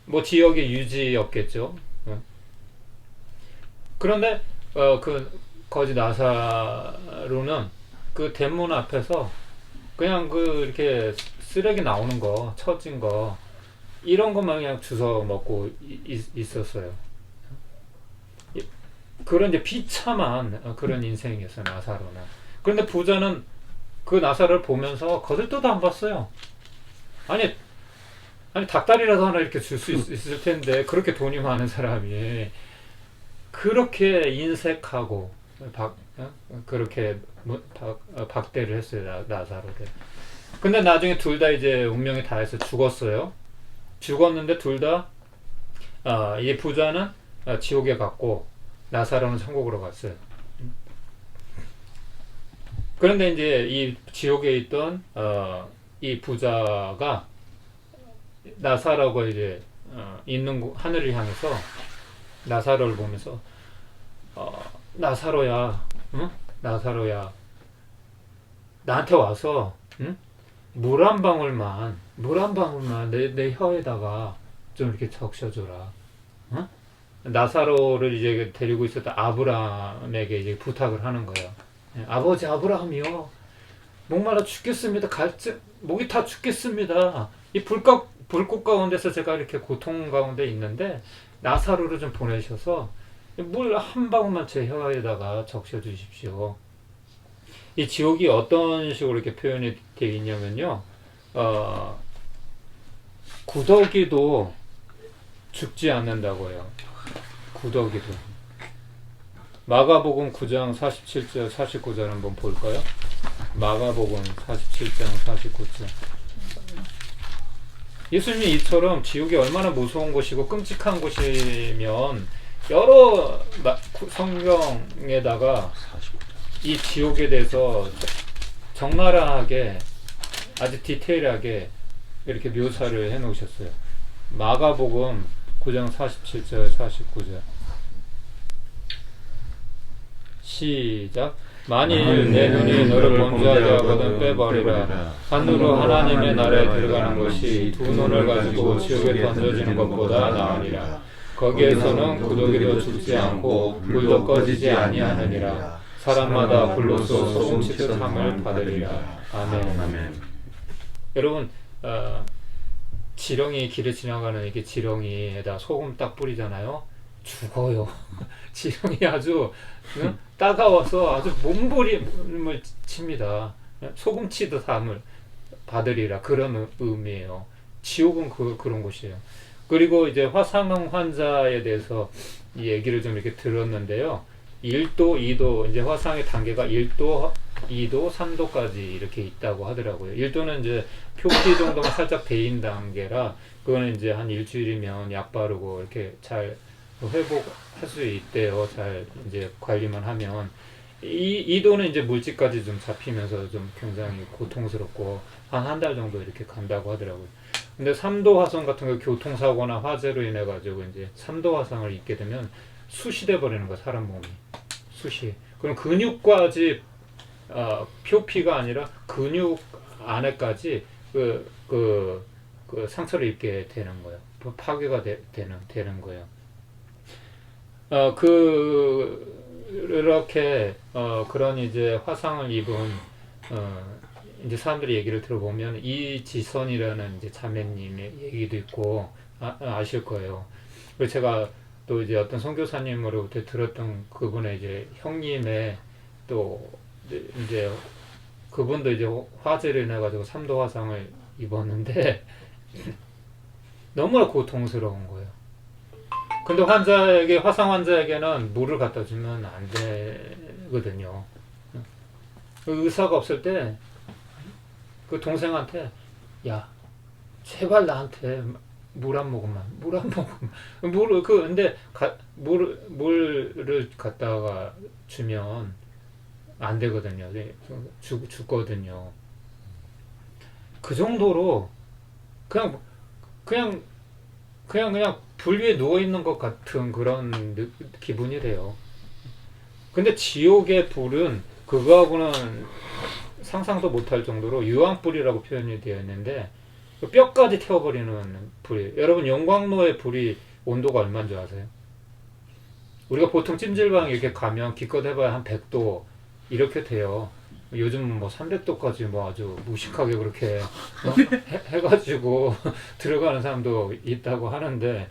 뭐 지역의 유지였겠죠. 그런데 그 거지 나사로는 그 대문 앞에서 그냥 이렇게 쓰레기 나오는 거, 처진 거 이런 것만 그냥 주워 먹고 있었어요. 그런 이제 비참한 그런 인생이었어요, 나사로는. 그런데 부자는 그 나사로를 보면서 거들떠도 안 봤어요. 아니 닭다리라도 하나 이렇게 줄 수 있을 텐데 그렇게 돈이 많은 사람이 그렇게 인색하고 그렇게 박대를 했어요, 나사로를. 근데 나중에 둘 다 이제 운명이 다해서 죽었어요. 죽었는데 둘 다 이 부자는 지옥에 갔고 나사로는 천국으로 갔어요. 그런데 이제 이 지옥에 있던 이 부자가 나사로가 이제 있는 하늘을 향해서 나사로를 보면서 나사로야, 응? 나사로야, 나한테 와서 응? 물 한 방울만 내 혀에다가 좀 이렇게 적셔줘라. 응? 나사로를 이제 데리고 있었던 아브라함에게 이제 부탁을 하는 거예요. 아버지 아브라함이요, 목말라 죽겠습니다. 목이 다 죽겠습니다. 이 불꽃 가운데서 제가 이렇게 고통 가운데 있는데 나사로를 좀 보내셔서 물 한 방울만 제 혀에다가 적셔 주십시오. 이 지옥이 어떤 식으로 이렇게 표현이 되어 있냐면요, 구더기도 죽지 않는다고요. 구더기도. 마가복음 9장 47절 49절 한번 볼까요? 마가복음 47장 49절. 예수님이 이처럼 지옥이 얼마나 무서운 곳이고 끔찍한 곳이면 여러 성경에다가 이 지옥에 대해서 적나라하게 아주 디테일하게 이렇게 묘사를 해 놓으셨어요. 마가복음 9장 47절 49절 시작. 만일 내 눈이 너를 범죄하게 하거든 빼버리라. 하늘로 하나님의 나라에 들어가는 것이 두 눈을 가지고 지옥에 던져지는 것보다 나으니라. 거기에서는 구더기도 죽지 않고 불도 꺼지지 아니하느니라. 사람마다 불로서 소금치듯 함을 받으리라. 아멘. 여러분, 지렁이 길을 지나가는 이렇게 지렁이에다 소금 딱 뿌리잖아요. 죽어요. 지렁이 아주 따가워서 아주 몸부림을 칩니다. 소금 치듯 함을 받으리라. 그런 의미예요. 지옥은 그런 곳이에요. 그리고 이제 화상암 환자에 대해서 이 얘기를 좀 이렇게 들었는데요. 1도, 2도, 이제 화상의 단계가 1도, 2도, 3도까지 이렇게 있다고 하더라고요. 1도는 이제 표피 정도만 살짝 데인 단계라, 그거는 이제 한 일주일이면 약 바르고 이렇게 잘 회복할 수 있대요. 잘 이제 관리만 하면. 2도는 이제 물질까지 좀 잡히면서 좀 굉장히 고통스럽고 한 달 정도 이렇게 간다고 하더라고요. 근데 3도 화상 같은 거 교통사고나 화재로 인해 가지고 이제 3도 화상을 입게 되면 수시돼 버리는 거야, 사람 몸이. 수시. 그럼 근육까지 표피가 아니라 근육 안에까지 그 상처를 입게 되는 거예요. 파괴가 되는 거예요. 이렇게 그런 이제 화상을 입은 이제 사람들이 얘기를 들어보면 이지선이라는 이제 자매님의 얘기도 있고 아실 거예요. 그리고 제가 또 이제 어떤 선교사님으로부터 들었던 그분의 이제 형님의 또 이제 그분도 이제 화재를 인해 가지고 3도 화상을 입었는데 너무나 고통스러운 거예요. 근데 화상 환자에게는 물을 갖다 주면 안 되거든요. 의사가 없을 때 그 동생한테 야 제발 나한테 물 한 모금만 근데 물을 갖다가 주면 안 되거든요. 죽거든요. 그 정도로 그냥 불 위에 누워 있는 것 같은 그런 기분이래요. 근데 지옥의 불은 그거하고는 상상도 못할 정도로 유황불이라고 표현이 되어 있는데 뼈까지 태워버리는 불이에요. 여러분 용광로의 불이 온도가 얼마인 줄 아세요? 우리가 보통 찜질방 이렇게 가면 기껏 해봐야 한 100도 이렇게 돼요. 요즘 뭐 300도까지 뭐 아주 무식하게 그렇게 해가지고 들어가는 사람도 있다고 하는데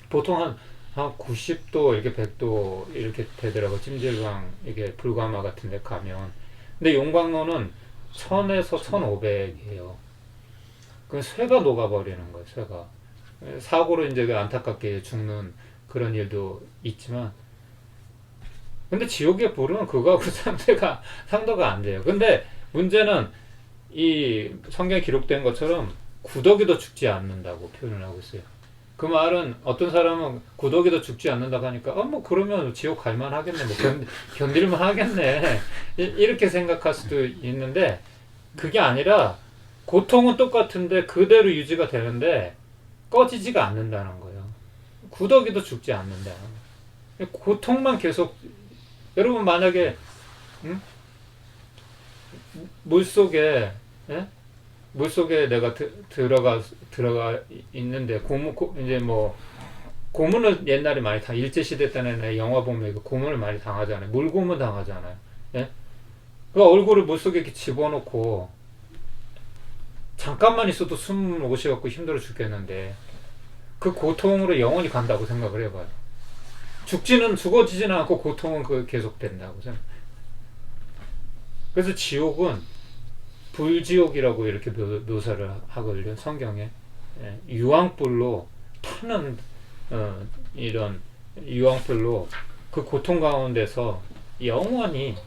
보통 한 90도 이렇게 100도 이렇게 되더라고. 찜질방 이게 불가마 같은 데 가면. 근데 용광로는 1000에서 1500이에요. 그 쇠가 녹아버리는 거예요. 쇠가. 사고로 이제 안타깝게 죽는 그런 일도 있지만 근데 지옥의 불은 그거하고 상도가 안 돼요. 근데 문제는 이 성경에 기록된 것처럼 구더기도 죽지 않는다고 표현을 하고 있어요. 그 말은 어떤 사람은 구더기도 죽지 않는다고 하니까 뭐 그러면 지옥 갈만 하겠네, 뭐 견딜만 하겠네 이렇게 생각할 수도 있는데 그게 아니라 고통은 똑같은데 그대로 유지가 되는데 꺼지지가 않는다는 거예요. 구더기도 죽지 않는다는 거예요. 고통만 계속. 여러분 만약에 물속에 내가 들어가 있는데 이제 뭐 고문을 옛날에 많이 일제 시대 때는 영화 보면 고문을 많이 당하잖아요. 물고문 당하잖아요. 예? 그 얼굴을 물속에 이렇게 집어넣고 잠깐만 있어도 숨 오시갖고 힘들어 죽겠는데 그 고통으로 영원히 간다고 생각을 해봐요. 죽어지지는 않고 고통은 계속된다고 생각. 그래서 지옥은 불지옥이라고 이렇게 묘사를 하거든요. 성경에. 유황불로 타는 이런 유황불로 그 고통 가운데서 영원히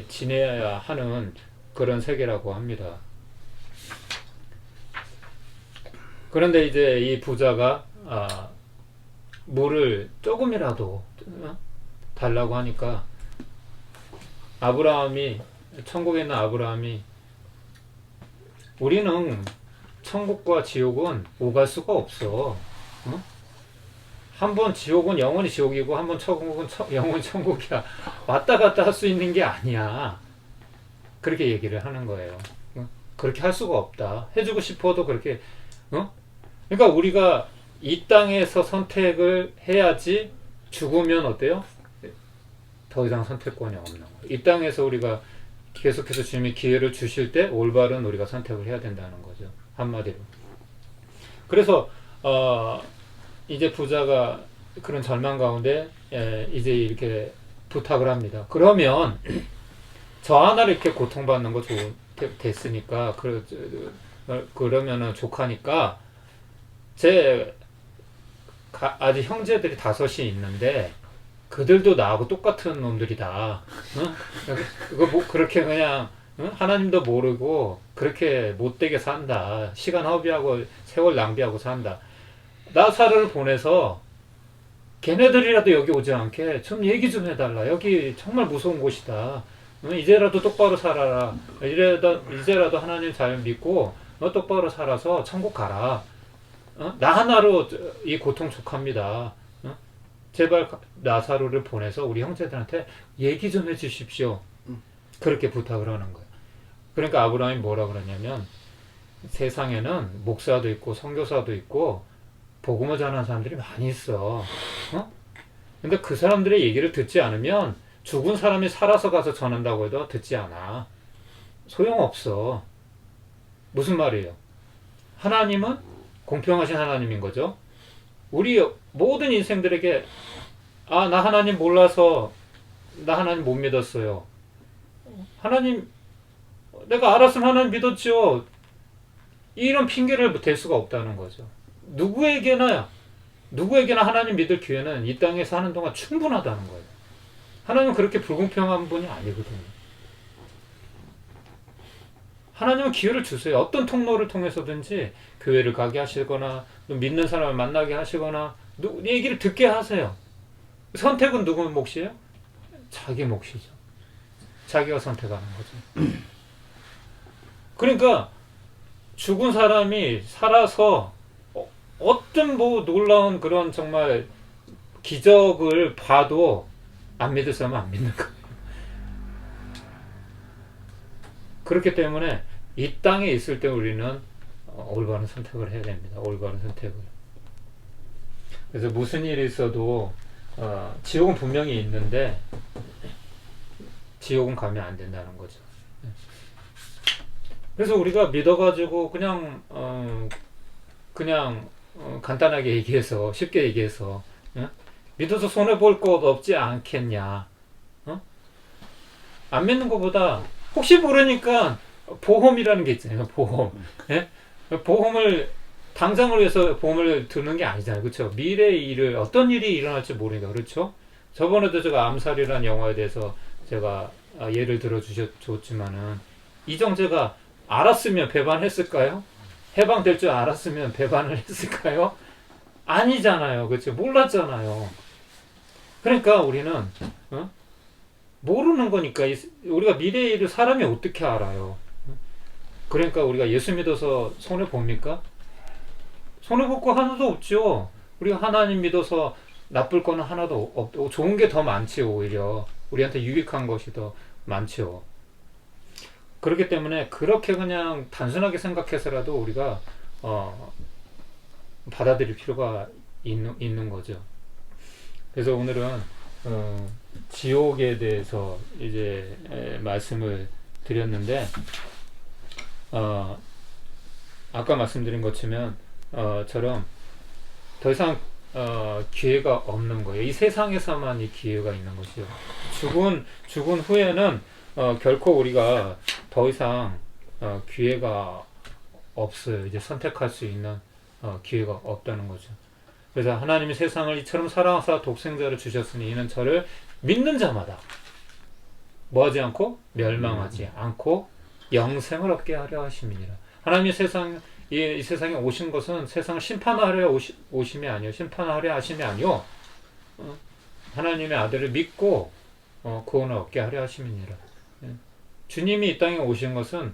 지내야 하는 그런 세계라고 합니다. 그런데 이제 이 부자가 물을 조금이라도 달라고 하니까 천국에 있는 아브라함이 우리는 천국과 지옥은 오갈 수가 없어. 한번 지옥은 영원히 지옥이고 한번 천국은 영원히 천국이야. 왔다 갔다 할 수 있는 게 아니야. 그렇게 얘기를 하는 거예요. 그렇게 할 수가 없다. 해주고 싶어도 그렇게. 그러니까 우리가 이 땅에서 선택을 해야지 죽으면 어때요? 더 이상 선택권이 없는 거예요. 이 땅에서 우리가 계속해서 주님이 기회를 주실 때 올바른 우리가 선택을 해야 된다는 거죠. 한마디로. 그래서 이제 부자가 그런 절망 가운데 이제 이렇게 부탁을 합니다. 그러면 저 하나를 이렇게 고통받는 거 됐으니까 그러면은 족하니까 아직 형제들이 5이 있는데 그들도 나하고 똑같은 놈들이다. 그거 뭐 그렇게 그냥 하나님도 모르고 그렇게 못되게 산다. 시간 허비하고 세월 낭비하고 산다. 나사로를 보내서 걔네들이라도 여기 오지 않게 좀 얘기 좀 해달라. 여기 정말 무서운 곳이다. 이제라도 똑바로 살아라. 이제라도 하나님 잘 믿고 똑바로 살아서 천국 가라. 나 하나로 이 고통 족합니다. 제발 나사로를 보내서 우리 형제들한테 얘기 좀 해주십시오. 그렇게 부탁을 하는 거예요. 그러니까 아브라함이 뭐라 그러냐면 세상에는 목사도 있고 선교사도 있고 복음을 전하는 사람들이 많이 있어. 근데 그 사람들의 얘기를 듣지 않으면 죽은 사람이 살아서 가서 전한다고 해도 듣지 않아. 소용없어. 무슨 말이에요? 하나님은 공평하신 하나님인 거죠. 우리 모든 인생들에게 나 하나님 몰라서 나 하나님 못 믿었어요. 하나님 내가 알았으면 하나님 믿었죠. 이런 핑계를 댈 수가 없다는 거죠. 누구에게나 하나님 믿을 기회는 이 땅에 사는 동안 충분하다는 거예요. 하나님은 그렇게 불공평한 분이 아니거든요. 하나님은 기회를 주세요. 어떤 통로를 통해서든지 교회를 가게 하시거나 믿는 사람을 만나게 하시거나 얘기를 듣게 하세요. 선택은 누구 몫이에요? 자기 몫이죠. 자기가 선택하는 거죠. 그러니까 죽은 사람이 살아서 어떤 놀라운 그런 정말 기적을 봐도 안 믿을 사람은 안 믿는 거예요. 그렇기 때문에 이 땅에 있을 때 우리는 올바른 선택을 해야 됩니다. 올바른 선택을. 그래서 무슨 일이 있어도 지옥은 분명히 있는데 지옥은 가면 안 된다는 거죠. 그래서 우리가 믿어가지고 그냥 간단하게 얘기해서 쉽게 얘기해서 믿어서 손해 볼 것 없지 않겠냐? 안 믿는 것보다 혹시 모르니까 보험이라는 게 있잖아요. 보험. 예? 보험을 당장을 위해서 보험을 드는 게 아니잖아요. 그렇죠? 미래의 일을 어떤 일이 일어날지 모르니까. 그렇죠? 저번에도 제가 암살이라는 영화에 대해서 제가 예를 들어 줬지만은 이정재가 알았으면 배반했을까요? 해방될 줄 알았으면 배반을 했을까요? 아니잖아요. 그렇죠? 몰랐잖아요. 그러니까 우리는 모르는 거니까 우리가 미래의 일을 사람이 어떻게 알아요? 그러니까 우리가 예수 믿어서 손해 봅니까? 손해 볼 거 하나도 없죠. 우리가 하나님 믿어서 나쁠 거는 하나도 없고 좋은 게 더 많지. 오히려 우리한테 유익한 것이 더 많죠. 그렇기 때문에 그렇게 그냥 단순하게 생각해서라도 우리가 받아들일 필요가 있는 거죠. 그래서 오늘은 지옥에 대해서 이제 말씀을 드렸는데 아까 말씀드린 것처럼 더 이상 기회가 없는 거예요. 이 세상에서만 이 기회가 있는 것이요. 죽은 후에는 결코 우리가 더 이상 기회가 없어요. 이제 선택할 수 있는 기회가 없다는 거죠. 그래서 하나님이 세상을 이처럼 사랑하사 독생자를 주셨으니 이는 저를 믿는 자마다 뭐하지 않고 멸망하지 않고 영생을 얻게 하려 하심이니라. 하나님이 이 세상에 오신 것은 세상을 심판하려 오심이 아니요, 심판하려 하심이 아니요, 하나님의 아들을 믿고 구원을 얻게 하려 하심이니라. 주님이 이 땅에 오신 것은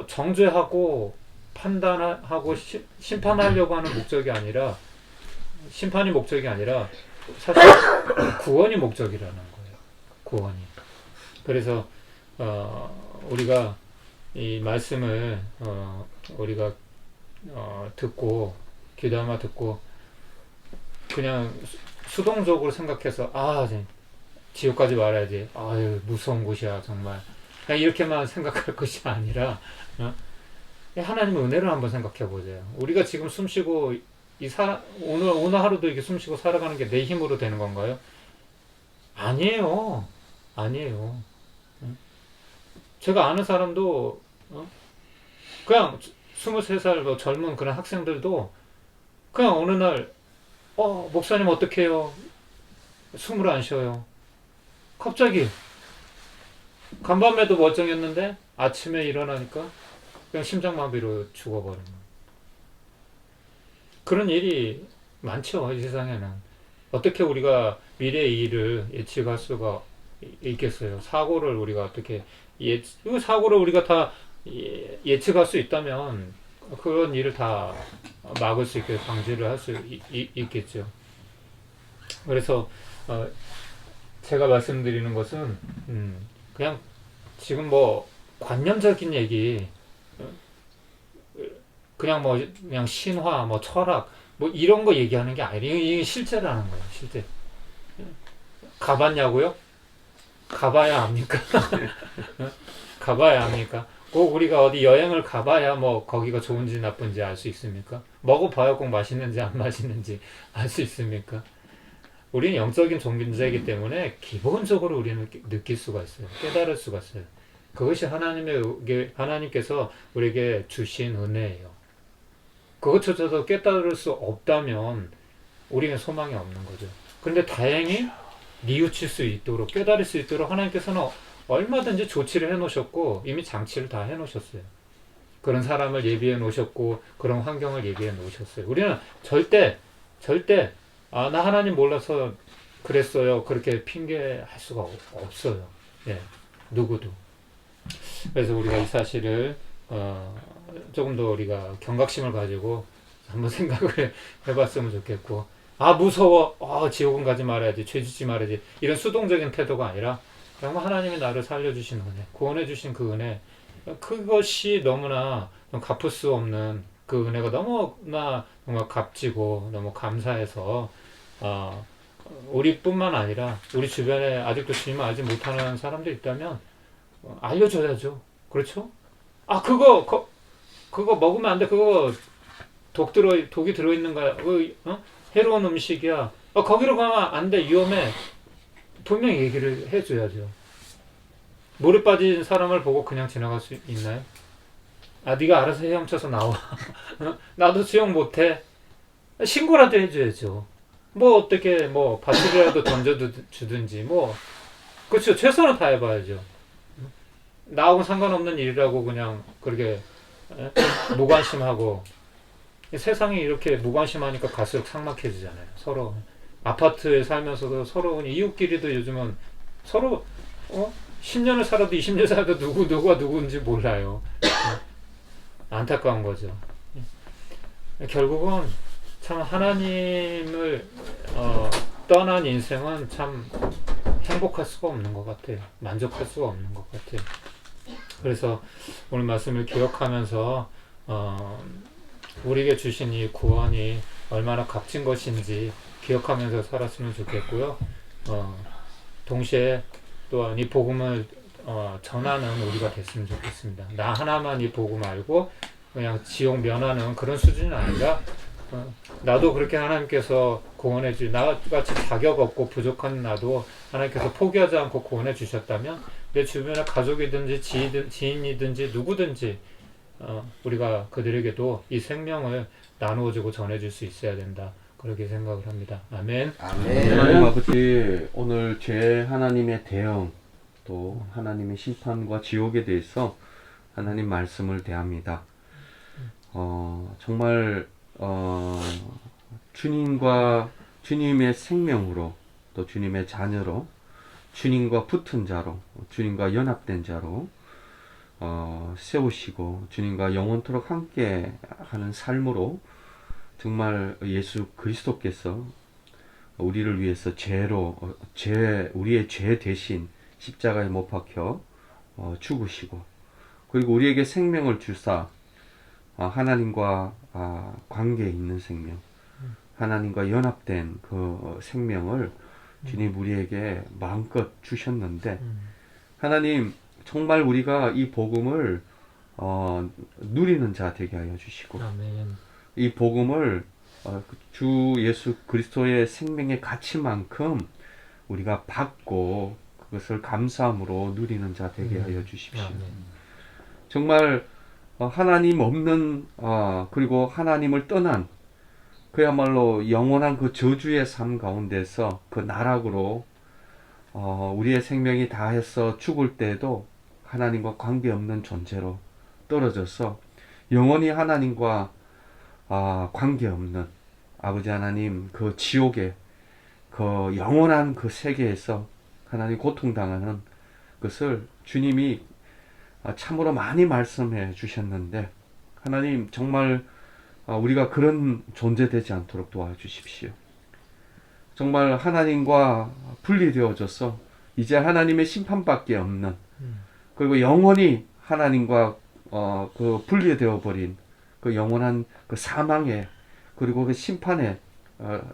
정죄하고 판단하고 심판하려고 하는 목적이 아니라, 심판이 목적이 아니라 사실 구원이 목적이라는 거예요. 구원이. 그래서 우리가 이 말씀을 우리가 듣고 기도하며 듣고 그냥 수동적으로 생각해서 지옥까지 말아야지, 아유 무서운 곳이야 정말, 그냥 이렇게만 생각할 것이 아니라 하나님의 은혜를 한번 생각해 보세요. 우리가 지금 숨쉬고 오늘 하루도 이렇게 숨쉬고 살아가는 게 내 힘으로 되는 건가요? 아니에요. 제가 아는 사람도 그냥 23살 젊은 그런 학생들도 그냥 어느 날 목사님 어떡해요? 숨을 안 쉬어요. 갑자기 간밤에도 멀쩡했는데 아침에 일어나니까 그냥 심장마비로 죽어버린 거예요. 그런 일이 많죠. 이 세상에는. 어떻게 우리가 미래의 일을 예측할 수가 있겠어요? 사고를 우리가 어떻게 사고를 우리가 다 예측할 수 있다면 그런 일을 다 막을 수 있게 방지를 할 수 있겠죠. 그래서 제가 말씀드리는 것은 그냥 지금 관념적인 얘기, 그냥 신화, 철학 뭐 이런 거 얘기하는 게 아니에요. 이게 실제라는 거예요. 실제. 가봤냐고요? 가봐야 합니까? 가봐야 합니까? 꼭 우리가 어디 여행을 가봐야 뭐 거기가 좋은지 나쁜지 알 수 있습니까? 먹어봐야 꼭 맛있는지 안 맛있는지 알 수 있습니까? 우리는 영적인 존재이기 때문에 기본적으로 우리는 느낄 수가 있어요. 깨달을 수가 있어요. 그것이 하나님께서 우리에게 주신 은혜예요. 그것조차도 깨달을 수 없다면 우리는 소망이 없는 거죠. 그런데 다행히 뉘우칠 수 있도록, 깨달을 수 있도록 하나님께서는 얼마든지 조치를 해놓으셨고 이미 장치를 다 해놓으셨어요. 그런 사람을 예비해 놓으셨고 그런 환경을 예비해 놓으셨어요. 우리는 절대 나 하나님 몰라서 그랬어요, 그렇게 핑계할 수가 없어요. 예, 누구도. 그래서 우리가 이 사실을 조금 더 우리가 경각심을 가지고 한번 생각을 해봤으면 좋겠고, 무서워, 지옥은 가지 말아야지, 죄 짓지 말아야지, 이런 수동적인 태도가 아니라 정말 하나님이 나를 살려주신 은혜, 구원해 주신 그 은혜, 그것이 너무나 갚을 수 없는 그 은혜가 너무나 정말 값지고 너무 감사해서 우리뿐만 아니라 우리 주변에 아직도 주님을 알지 못하는 사람들 있다면 알려줘야죠. 그렇죠? 그거 먹으면 안 돼. 그거 독이 들어있는 거야. 해로운 음식이야. 거기로 가면 안 돼. 위험해. 분명히 얘기를 해줘야죠. 물에 빠진 사람을 보고 그냥 지나갈 수 있나요? 네가 알아서 헤엄쳐서 나와. 나도 수영 못해. 신고라도 해줘야죠. 어떻게 밧줄이라도 던져주든지 그렇죠. 최선을 다해봐야죠. 나하고 상관없는 일이라고 그냥 그렇게 무관심하고, 세상이 이렇게 무관심하니까 갈수록 삭막해지잖아요. 서로 아파트에 살면서도 서로 이웃끼리도 요즘은 서로 10년을 살아도 20년 살아도 누가 누구인지 몰라요. 안타까운 거죠. 결국은 참 하나님을 떠난 인생은 참 행복할 수가 없는 것 같아요. 만족할 수가 없는 것 같아요. 그래서 오늘 말씀을 기억하면서 우리에게 주신 이 구원이 얼마나 값진 것인지 기억하면서 살았으면 좋겠고요. 동시에 또한 이 복음을 전하는 우리가 됐으면 좋겠습니다. 나 하나만 이 복음 알고 그냥 지옥 면하는 그런 수준이 아니라 나도 그렇게 하나님께서 구원해 나같이 자격 없고 부족한 나도 하나님께서 포기하지 않고 구원해 주셨다면 내 주변에 가족이든지 지인이든지 누구든지 우리가 그들에게도 이 생명을 나누어주고 전해줄 수 있어야 된다. 그렇게 생각을 합니다. 아멘. 하나님 아버지, 오늘 죄 하나님의 대응, 또 하나님의 심판과 지옥에 대해서 하나님 말씀을 대합니다. 정말 주님의 생명으로, 또 주님의 자녀로, 주님과 붙은 자로, 주님과 연합된 자로 세우시고 주님과 영원토록 함께 하는 삶으로 정말 예수 그리스도께서 우리를 위해서 우리의 죄 대신 십자가에 못 박혀 죽으시고, 그리고 우리에게 생명을 주사 하나님과 관계에 있는 생명, 하나님과 연합된 그 생명을 주님 우리에게 마음껏 주셨는데, 하나님 정말 우리가 이 복음을 누리는 자 되게 하여 주시고, 아멘. 이 복음을 주 예수 그리스도의 생명의 가치만큼 우리가 받고 그것을 감사함으로 누리는 자 되게 하여 주십시오. 아멘. 정말 하나님 없는 그리고 하나님을 떠난 그야말로 영원한 그 저주의 삶 가운데서 그 나락으로 우리의 생명이 다해서 죽을 때에도 하나님과 관계없는 존재로 떨어져서 영원히 하나님과 관계없는 아버지 하나님 그 지옥의 그 영원한 그 세계에서 하나님 고통당하는 것을 주님이 참으로 많이 말씀해 주셨는데, 하나님 정말 우리가 그런 존재 되지 않도록 도와주십시오. 정말 하나님과 분리되어져서 이제 하나님의 심판밖에 없는, 그리고 영원히 하나님과 그 분리되어 버린 그 영원한 그 사망의 그리고 그 심판에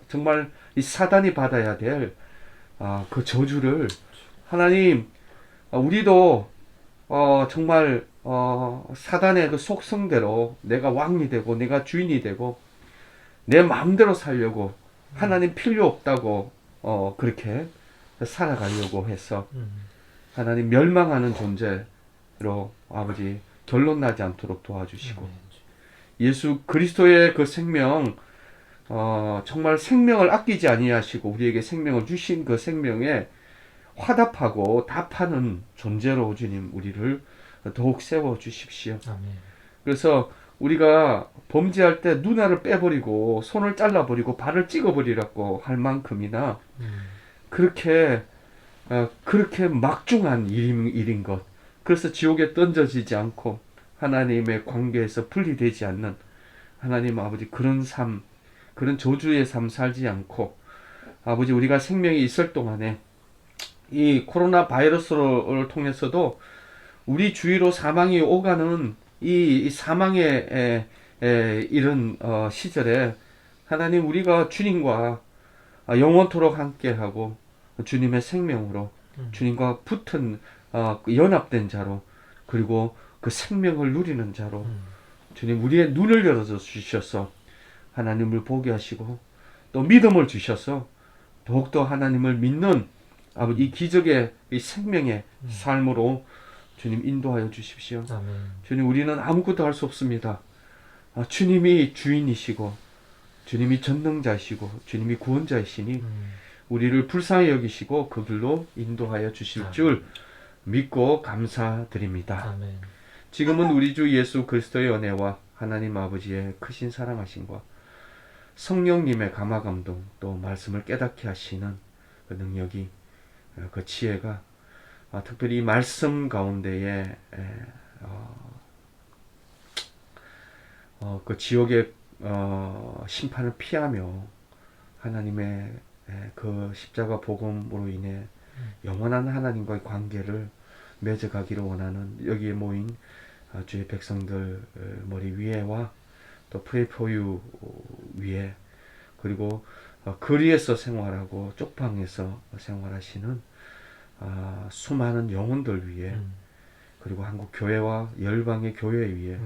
정말 이 사단이 받아야 될 그 저주를 하나님, 우리도 정말 사단의 그 속성대로 내가 왕이 되고 내가 주인이 되고 내 마음대로 살려고 하나님 필요 없다고 그렇게 살아가려고 해서 하나님 멸망하는 존재로 아버지 결론 나지 않도록 도와주시고 예수 그리스도의 그 생명 정말 생명을 아끼지 아니하시고 우리에게 생명을 주신 그 생명에 화답하고 답하는 존재로 주님 우리를 더욱 세워 주십시오. 아멘. 그래서 우리가 범죄할 때 눈알을 빼버리고 손을 잘라버리고 발을 찍어버리라고 할 만큼이나 그렇게 막중한 일인 것. 그래서 지옥에 던져지지 않고 하나님의 관계에서 분리되지 않는 하나님 아버지 그런 삶, 그런 저주의 삶 살지 않고 아버지 우리가 생명이 있을 동안에 이 코로나 바이러스를 통해서도 우리 주위로 사망이 오가는 이 사망의 이런 시절에 하나님 우리가 주님과 영원토록 함께하고 주님의 생명으로 주님과 붙은 연합된 자로 그리고 그 생명을 누리는 자로 주님 우리의 눈을 열어서 주셔서 하나님을 보게 하시고 또 믿음을 주셔서 더욱더 하나님을 믿는 아버지 이 기적의 이 생명의 삶으로 주님 인도하여 주십시오. 아멘. 주님 우리는 아무것도 할 수 없습니다. 주님이 주인이시고 주님이 전능자이시고 주님이 구원자이시니 우리를 불쌍히 여기시고 그 길로 인도하여 주실 줄 믿고 감사드립니다. 아멘. 지금은 우리 주 예수 그리스도의 은혜와 하나님 아버지의 크신 사랑하심과 성령님의 감화감동 또 말씀을 깨닫게 하시는 그 능력이 그 지혜가 특별히 이 말씀 가운데에 그 지옥의 심판을 피하며 하나님의 그 십자가 복음으로 인해 영원한 하나님과의 관계를 맺어가기를 원하는 여기에 모인 주의 백성들 머리 위에와 또 Pray for You 위에 그리고 거리에서 생활하고 쪽방에서 생활하시는 수많은 영혼들 위에 그리고 한국 교회와 열방의 교회 위에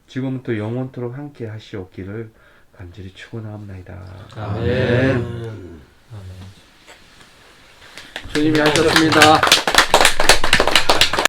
지금부터 영원토록 함께 하시옵기를 간절히 축원하옵나이다. 아멘. 주님이 하셨습니다.